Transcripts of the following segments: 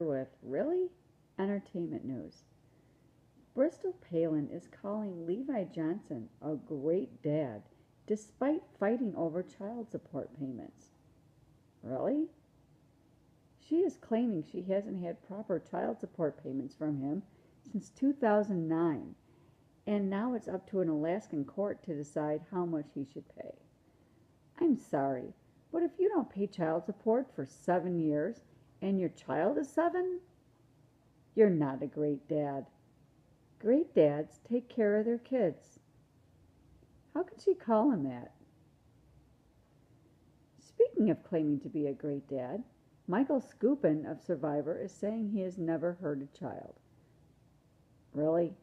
With really entertainment news. Bristol Palin is calling Levi Johnston a great dad despite fighting over child support payments. Really? She is claiming she hasn't had proper child support payments from him since 2009, and now it's up to an Alaskan court to decide how much he should pay. I'm sorry, but if you don't pay child support for 7 years and your child is 7, you're not a great dad. Great dads take care of their kids. How can she call him that? Speaking of claiming to be a great dad, Michael Skupin of Survivor is saying he has never hurt a child. Really?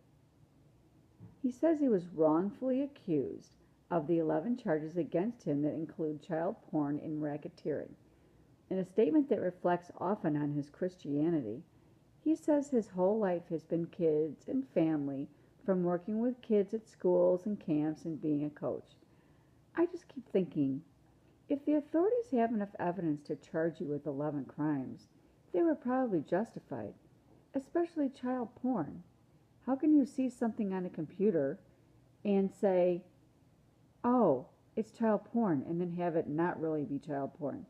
He says he was wrongfully accused of the 11 charges against him that include child porn and racketeering. In a statement that reflects often on his Christianity, he says his whole life has been kids and family, from working with kids at schools and camps and being a coach. I just keep thinking, if the authorities have enough evidence to charge you with 11 crimes, they were probably justified, especially child porn. How can you see something on a computer and say, oh, it's child porn, and then have it not really be child porn?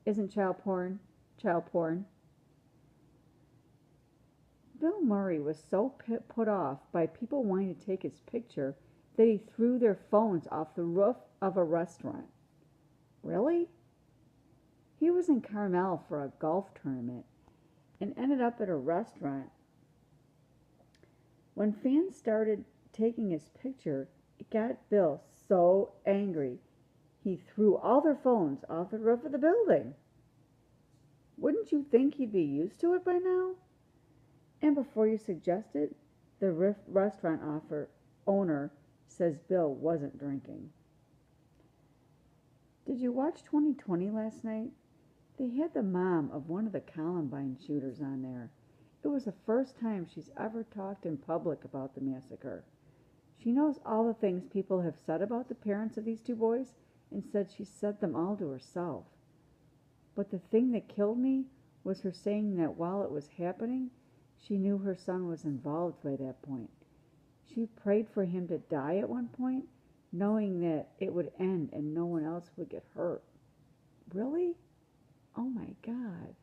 Isn't child porn child porn? Bill Murray was so put off by people wanting to take his picture that he threw their phones off the roof of a restaurant. Really? He was in Carmel for a golf tournament and ended up at a restaurant. When fans started taking his picture, it got Bill so angry he threw all their phones off the roof of the building. Wouldn't you think he'd be used to it by now? And before you suggest it, the restaurant owner says Bill wasn't drinking. Did you watch 2020 last night? They had the mom of one of the Columbine shooters on there. It was the first time she's ever talked in public about the massacre. She knows all the things people have said about the parents of these two boys and said she said them all to herself. But the thing that killed me was her saying that while it was happening, she knew her son was involved by that point. She prayed for him to die at one point, knowing that it would end and no one else would get hurt. Really? Oh my God.